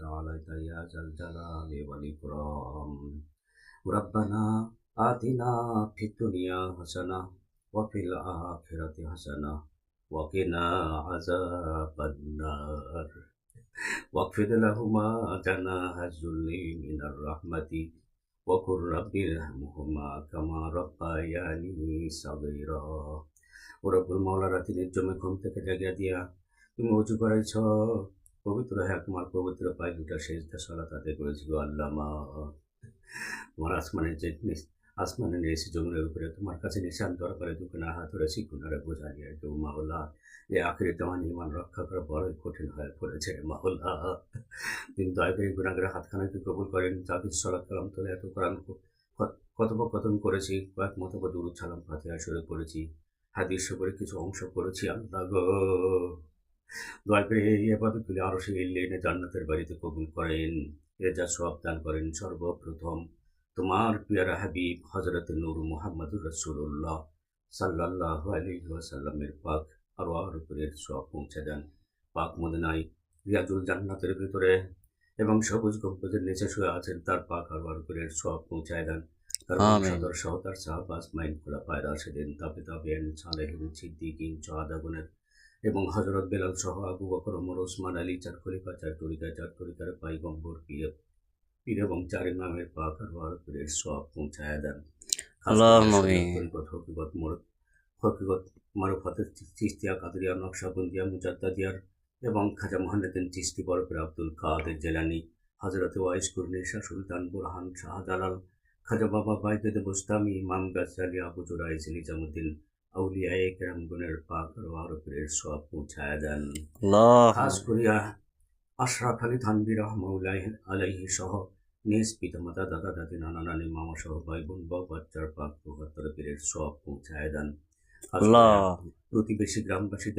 وتعاليت يا ذا الجلال والإكرام. ربنا آتنا في الدنيا حسنة وفي الآخرة حسنة وقنا عذاب النار واخفض لهما جناح الذل من الرحمة وقل رب ارحمهما كما ربياني صغيرا. ও রব্বুল মাওলা, রাতের জমে ঘুম থেকে জাগিয়ে দিয়া তুমি উঁচু করেছ, পবিত্র হ্যাঁ তোমার পবিত্র পায়ে দুটা সেজদা সালাত আদায় করেছি গো আল্লাহ। মা তোমার আসমানের নিয়েছি জমিনের উপরে তোমার কাছে নিশান দরকারে দুঃখ না হাত ধরেছি গুনারে বোঝা নিয়ে কেউ মাওলা। যে আখেরি তোমার ইমান রক্ষা করা বড়ই কঠিন হয়ে পড়েছে মাওলা। তিনি দয়া করে গুনাহের হাতখানাকে কবুল করেন। যা কিছু সালাত কালাম তোলে এত কোরআন কথোপকথন করেছি, কয়েক মতো দুরূদ সালাম ফাতিহা শুরু করেছি, হাদিস করে কিছু অংশ করেছি আল্লাহ গো। দয়া করে এই আবাদতগুলি আরো সেই লেনে জান্নাতের বাড়িতে কবুল করেন, এ যা সব দান করেন। সর্বপ্রথম তোমার পিয়ারা হাবিব হযরত নূর মুহাম্মদুর রাসূলুল্লাহ সাল্লাল্লাহু আলাইহি ওয়াসাল্লামের পাক আরওয়ার উপরে সব পৌঁছে দেন। পাক মদিনায় রিয়াজুল জান্নাতের ভিতরে এবং সবুজ গম্বুজের নিচে শুয়ে আছেন, তার পাক আরওয়ার উপরে সব পৌঁছায় দেন। তার বংশধর সহ তার সাহাবা আজমাইন খুলাফায়ে রাশিদিন তাবিঈন সালেহিন সিদ্দিকিন শুহাদাগণের এবং হযরত বেলাল সহ আবু বকর ওমর ওসমান আলী চার খলিফা চার তরিকার পাইগম্বর পীর এবং চার ইমামের পাক আরওয়ার উপরে সব পৌঁছায় দেন। হকিগত মারুফাতের চিশতিয়া কাদরিয়া নকশবন্দিয়া মুজাদ্দাদিয়ার এবং খাজা মুহাম্মদ চিশতি বরফের আব্দুল কাদের জেলানি, হযরত ওয়াইস কুরনি শাহ সুলতান বুরহান শাহজালাল, খাজা বাবা বাইতুল বুস্তামি, ইমাম গাজ্জালি, আবু জুরাইজ নিজামুদ্দিন আউলিয়ায়ে কেরামগণের পাক আরওয়ার উপরে সব পৌঁছায় দেন। খাস করিয়া আশরাফ আলী থানভী রহমাতুল্লাহ আলাইহি সহ নিজ পিতামাতা দাদা দাদি নানা নানি মামা সহ ভাই বোন বউ বাচ্চার পাক ৭৫ পীরের সব পৌঁছায় দেন। প্রতিবেশী গ্রামবাসী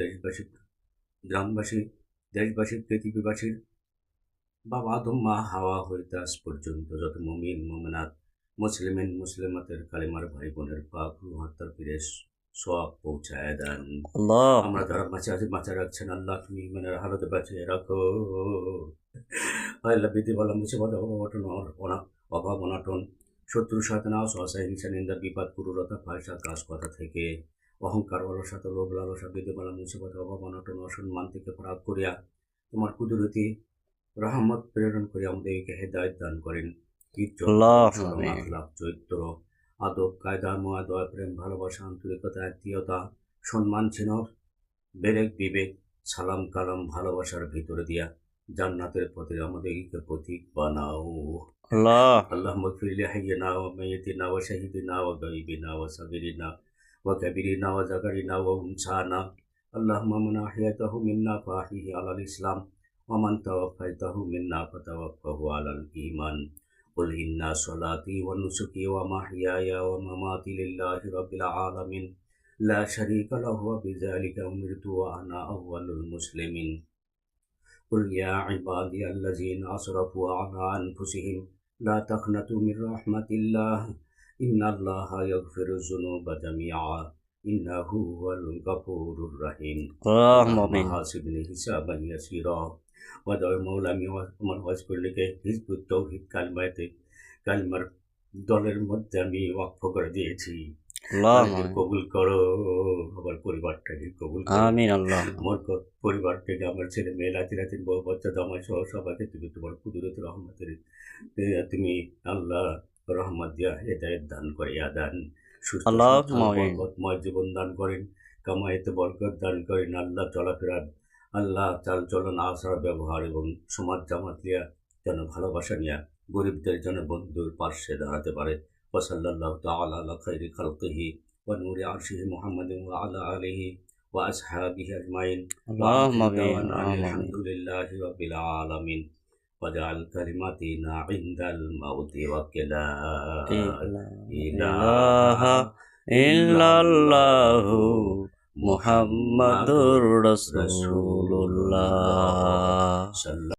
দেশবাসী পৃথিবীবাসীর বাবা আদম মা হাওয়া হইতে আজ পর্যন্ত যত মুমিন মুমিনাত মুসলিমাতের কালেমার ভাই বোনের পাক ৭৫ পীরের সব পৌঁছায় দেন। আমরা যারা বাঁচে আছি বাঁচা রাখছেন আল্লাহ, তুমি ইমানের হালতে বাঁচিয়ে রাখো আল্লাহ। বিধি বলা মুসিবত অভাব অনাটন শত্রু শয়তান অসহায় হিংসা নিন্দা বিপদ পুরুরতা ফায়সা কাজ কথা থেকে অহংকার অলসতা লোভ লালসা বিধি বলা মুসিবত অভাব অনাটন অসম্মান থেকে ফারাক করিয়া তোমার কুদরতি রহমত প্রেরণ করে আমাদেরকে হেদায়েত দান করেন। চরিত্র আদব কায়দা ময়া দয়া প্রেম ভালোবাসা আন্তরিকতা আত্মীয়তা সম্মান ছিনর বেরেক বিবেক সালাম কালাম ভালোবাসার ভিতরে দিয়া জান্নাতের পথে আমাদেরকে পথিক বানাও আল্লাহ। মাগফিরলি হাইয়িনা ওয়া মাইয়িতিনা ওয়া শাহিদিনা ওয়া গায়িবিনা ওয়া সাগিরিনা ওয়া কাবীরিনা ওয়া যাকারিনা ওয়া উনসানা। আল্লাহুম্মা মান আহইয়াতাহু মিন্না ফাহিহি আলাল ইসলাম ওয়া মান তাওয়াফাইতাহু মিন্না ফাতাওয়াফাহু আলাল ঈমান। قل إن صلاتي ونسكي ومحياي ومماتي لله رب العالمين لا شريك له وبذلك أمرت وأنا أول المسلمين. قل يا عبادي الذين أسرفوا على أنفسهم لا تقنطوا من رحمة الله إن الله يغفر الذنوب جميعا إنه هو الغفور الرحيم. اللهم حاسبني حسابا يسيرا ওয়াদার মৌলা। আমি আমার ওয়াজ করলেকে হিজবুত তৌহিদ কালিমার দলের মধ্যে আমি ওয়াকফ করে দিয়েছি। কবুল করো, আমার পরিবারটাকে কবুল করো। আমার পরিবার থেকে আমার ছেলে মেয়ে লাতিন বউ বাচ্চা জামাই সহ সবাইকে তুমি তোমার কুদরত রহমতের তুমি আল্লাহ রহমত দিয়া হেদায়েত দান করে দান, বরকতময় জীবন দান করেন, কামাইতে বরকত দান করেন আল্লাহ। চলাফেরা আল্লাহ চাল চলন আচার ব্যবহার এবং সমাজ জামাত নিয়া যেন ভালোবাসা নিয়া গরিবদের যেন বন্ধুর পার্শ্বে দাঁড়াতে পারে। ওয়াসাল্লাল্লাহু তাআলা আলা খাইরি খালকিহি ওয়া নূরি আরশিহি মুহাম্মাদিন ওয়া আলা আলিহি ওয়া আসহাবিহি আজমাইন। আলহামদুলিল্লাহি রাব্বিল আলামিন। ওয়াজআল কালিমাতিনা ইনদাল মাউতি ওয়াকিলা ইলাহা ইল্লাল্লাহু মুহাম্মাদুর রাসূলুল্লাহ।